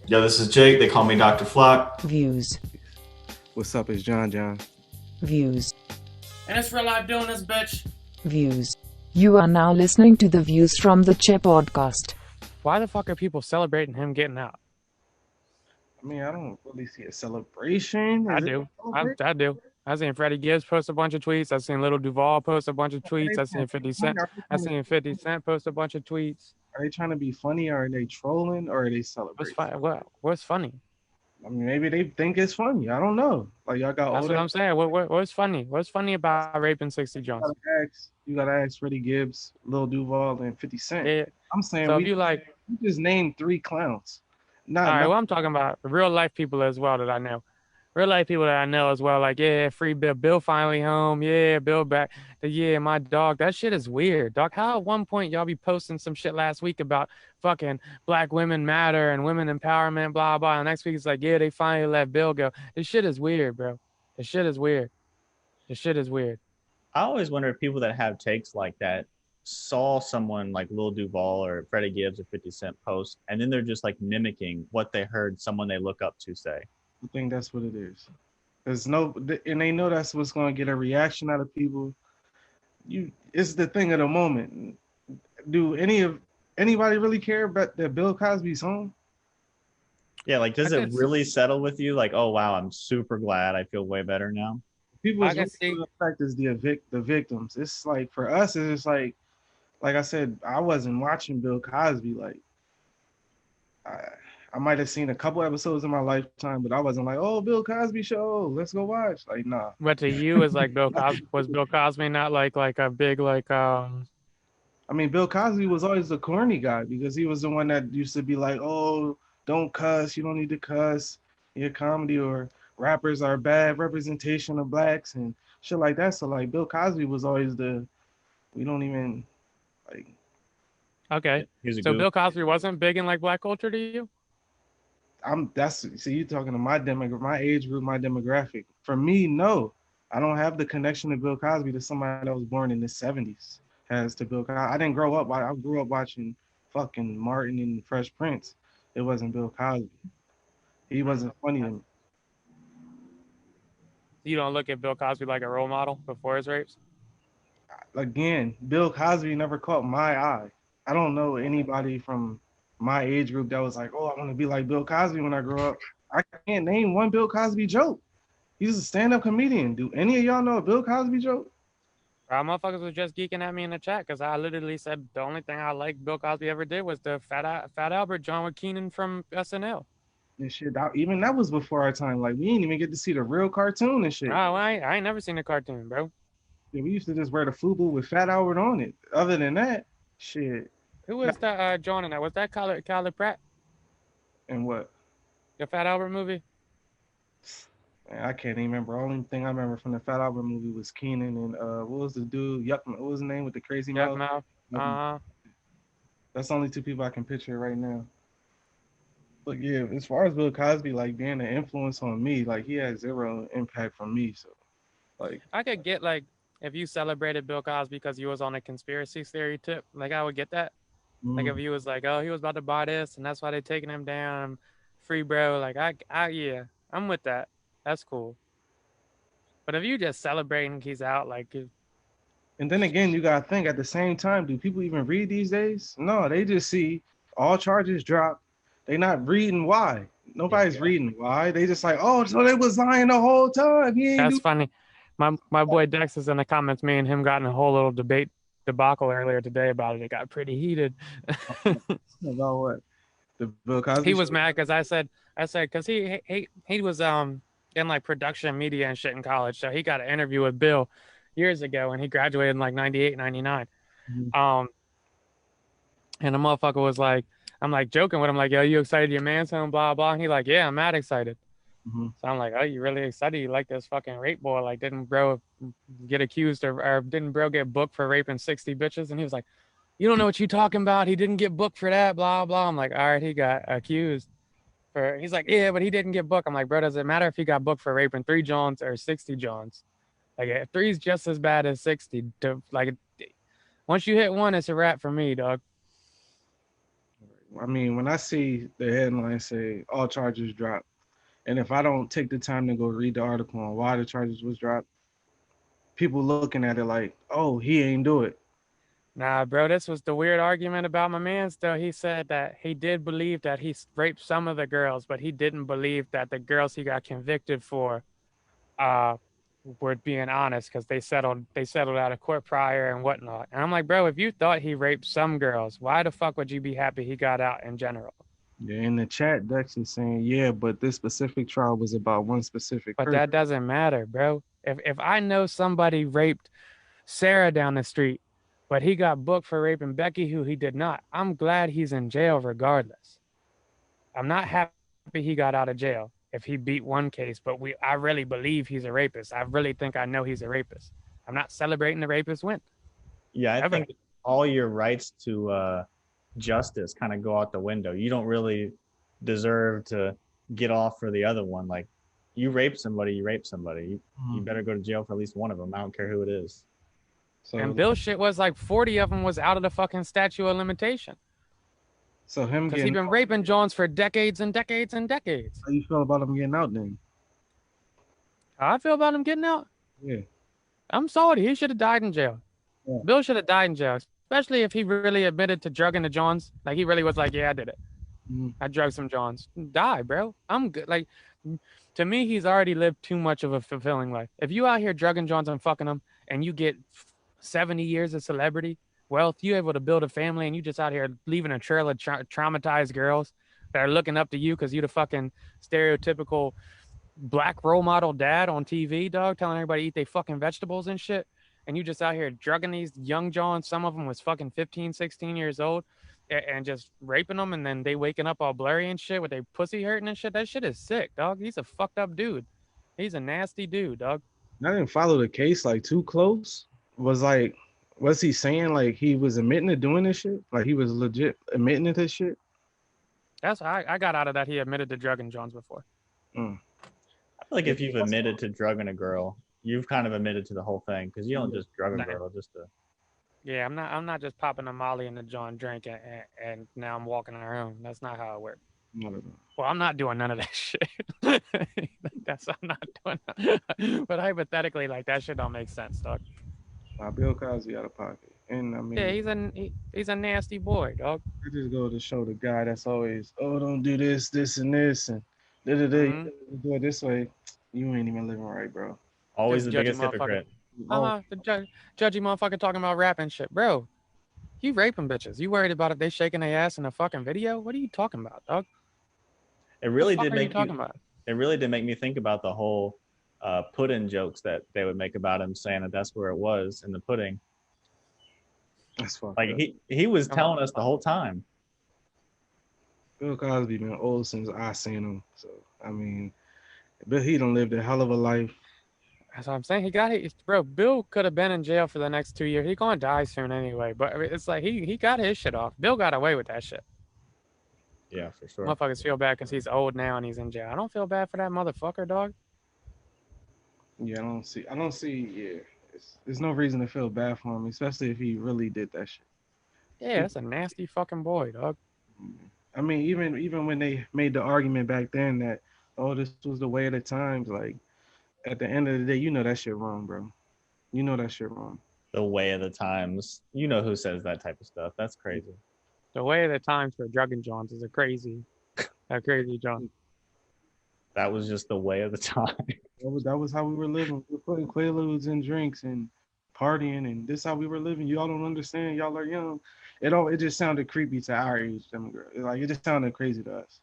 Yo, this is Jake. They call me Dr. Flock. Views. What's up? It's John. Views. And it's real life doing this, bitch. Views. You are now listening to the Views from the Che podcast. Why the fuck are people celebrating him getting out? I mean, I don't really see a celebration. I do. I do. I seen Freddie Gibbs post a bunch of tweets. I seen Little Duval post a bunch of tweets. I seen 50 Cent. I seen 50 Cent post a bunch of tweets. Are they trying to be funny, or are they trolling, or are they celebrating? What's funny? I mean, maybe they think it's funny. I don't know. Like, y'all got That's older. what I'm saying. What's funny? What's funny about raping 60 Jones? You gotta ask Freddie Gibbs, Lil Duval, and 50 Cent. Yeah. I'm saying So we if you like, just named 3 clowns. all right. Well, I'm talking about real life people as well that I know. Real life people that I know as well. Like, yeah, free Bill. Bill finally home. Yeah, Bill back. Yeah, my dog. That shit is weird, dog. How at one point y'all be posting some shit last week about fucking Black women matter and women empowerment, blah blah. And next week it's like, yeah, they finally let Bill go. This shit is weird, bro. This shit is weird. I always wonder if people that have takes like that saw someone like Lil Duval or Freddie Gibbs or 50 Cent post, and then they're just like mimicking what they heard someone they look up to say. I think that's what it is. And they know that's what's going to get a reaction out of people. It's the thing of the moment. Do anybody really care about that Bill Cosby's home? Yeah, like, does it really settle with you? Like, oh wow, I'm super glad. I feel way better now. People the fact is the victims. It's like, for us, it's like I said, I wasn't watching Bill Cosby. Like, I might have seen a couple episodes in my lifetime, but I wasn't like, oh, Bill Cosby show, let's go watch. Like, nah. But to you, is like Bill Cosby was Bill Cosby not like a big I mean, Bill Cosby was always the corny guy because he was the one that used to be like, oh, don't cuss, you don't need to cuss, your comedy, or rappers are bad representation of blacks and shit like that. So like, Bill Cosby was always we don't even like. Okay, so Bill Cosby wasn't big in like black culture to you? You're talking to my age group, my demographic. For me, no, I don't have the connection to Bill Cosby to somebody that was born in the 70s has to Bill Cosby. I didn't grow up. I grew up watching fucking Martin and Fresh Prince. It wasn't Bill Cosby. He wasn't funny to me. You don't look at Bill Cosby like a role model before his rapes? Again, Bill Cosby never caught my eye. I don't know anybody from my age group that was like, oh, I want to be like Bill Cosby when I grow up. I can't name one Bill Cosby joke. He's a stand-up comedian. Do any of y'all know a Bill Cosby joke? Motherfuckers was just geeking at me in the chat because I literally said the only thing I liked Bill Cosby ever did was the Fat Albert John with Keenan from SNL. And shit, even that was before our time. Like, we didn't even get to see the real cartoon and shit. Oh, I ain't never seen a cartoon, bro. Yeah, we used to just wear the FUBU with Fat Albert on it. Other than that, shit. Who was that John in that? Was that Kyler Pratt? And what? The Fat Albert movie? Man, I can't even remember. The only thing I remember from the Fat Albert movie was Keenan and what was the dude? What was his name with the crazy mouth? That's the only 2 people I can picture right now. But yeah, as far as Bill Cosby, like, being an influence on me, like, he had 0 impact from me. So, like, I could get, like, if you celebrated Bill Cosby because you was on a conspiracy theory tip, like, I would get that. Like, if you was like, oh, he was about to buy this and that's why they taking him down, free bro, like, yeah, I'm with that. That's cool. But if you just celebrating he's out, like, and then again, you gotta think, at the same time, do people even read these days? No, they just see all charges drop. They not reading why. Nobody's reading why. They just like, oh, so they was lying the whole time. That's funny. My boy Dex is in the comments. Me and him got in a whole little debacle earlier today about it. It got pretty heated. About what? The Bill Cosby he was mad because I said because he was in like production media and shit in college, so he got an interview with Bill years ago, and he graduated in like 98, 99. And the motherfucker was like, I'm like joking with him, like, yo, you excited your man's home, blah blah. And he like, yeah, I'm mad excited. So I'm like, oh, you really excited? You like this fucking rape boy? Like, didn't bro get accused or didn't bro get booked for raping 60 bitches? And he was like, you don't know what you talking about. He didn't get booked for that, blah blah. I'm like, all right, he got accused for. He's like, yeah, but he didn't get booked. I'm like, bro, does it matter if he got booked for raping 3 Johns or 60 Johns? Like, 3's just as bad as 60. Like, once you hit 1, it's a wrap for me, dog. I mean, when I see the headline say all charges dropped, and if I don't take the time to go read the article on why the charges was dropped, people looking at it like, oh, he ain't do it. Nah, bro, this was the weird argument about my man's though. He said that he did believe that he raped some of the girls, but he didn't believe that the girls he got convicted for uh were being honest because they settled out of court prior and whatnot. And I'm like, bro, if you thought he raped some girls, why the fuck would you be happy he got out in general? Yeah, in the chat, Dex is saying, yeah, but this specific trial was about one specific But person. that doesn't matter, bro. If I know somebody raped Sarah down the street, but he got booked for raping Becky, who he did not, I'm glad he's in jail regardless. I'm not happy he got out of jail if he beat one case, but I really believe he's a rapist. I really think I know he's a rapist. I'm not celebrating the rapist win. Yeah, I Ever. think all your rights to justice kind of go out the window. You don't really deserve to get off for the other one. Like, you rape somebody, you rape somebody. You better go to jail for at least one of them. I don't care who it is. So, And Bill's shit was like 40 of them was out of the fucking statute of limitation. so him Because he's getting been raping Johns for decades and decades and decades. how you feel about him getting out then? How I feel about him getting out? Yeah. I'm sorry. He should have died in jail. Yeah. Bill should have died in jail, especially if he really admitted to drugging the Johns. Like, he really was like, yeah, I did it. Mhm. I drugged some Johns. Die, bro. I'm good. Like, to me, he's already lived too much of a fulfilling life. If you out here drugging Johns and fucking them and you get 70 years of celebrity wealth, you able to build a family and you just out here leaving a trail of traumatized girls that are looking up to you because you the fucking stereotypical black role model dad on TV, dog, telling everybody to eat their fucking vegetables and shit. And you just out here drugging these young Johns. Some of them was fucking 15, 16 years old and just raping them. And then they waking up all blurry and shit with their pussy hurting and shit. That shit is sick, dog. He's a fucked up dude. He's a nasty dude, dog. I didn't follow the case like too close. Was he saying like he was admitting to doing this shit? Like he was legit admitting to this shit? That's I got out of that. He admitted to drugging Johns before. Mm. I feel like if you've admitted to drugging a girl, you've kind of admitted to the whole thing because you don't just drug a girl just to. Yeah, I'm not just popping a Molly in the John drink and now I'm walking around. That's not how it works. I don't know. Well, I'm not doing none of that shit. I'm not doing that. But hypothetically, like, that shit don't make sense, dog. Bill Cosby out of pocket. And I mean, Yeah, he's a nasty boy, dog. I just go to show the guy that's always, oh, don't do this, this, and this, and Mhm. you do it this way. You ain't even living right, bro. Always Just the biggest judgy motherfucker. hypocrite. The judgy motherfucker talking about rap and shit, bro. You raping bitches. You worried about if they shaking their ass in a fucking video? What are you talking about, dog? It really What the did fuck are you make talking about? It really did make me think about the whole pudding jokes that they would make about him, saying that that's where it was in the pudding. That's fucked Like up. he was Come telling on. us the whole time. Bill Cosby been old since I seen him. So I mean, but he done lived a hell of a life. That's what I'm saying. He got it, bro. Bill could have been in jail for the next 2 years. He gonna die soon anyway. But I mean, it's like he got his shit off. Bill got away with that shit. Yeah, for sure. Motherfuckers feel bad because he's old now and he's in jail. I don't feel bad for that motherfucker, dog. Yeah, I don't see. Yeah, there's no reason to feel bad for him, especially if he really did that shit. Yeah, that's a nasty fucking boy, dog. I mean, even when they made the argument back then that, oh, this was the way of the times, like at the end of the day, you know that shit wrong, bro. You know that shit wrong. The way of the times. You know who says that type of stuff. That's crazy. The way of the times for drugging Johns is a crazy John. That was just the way of the time. That was how we were living. We were putting quaaludes in drinks and partying, and this how we were living. Y'all don't understand. Y'all are young. It just sounded creepy to our age demographic. Like it just sounded crazy to us.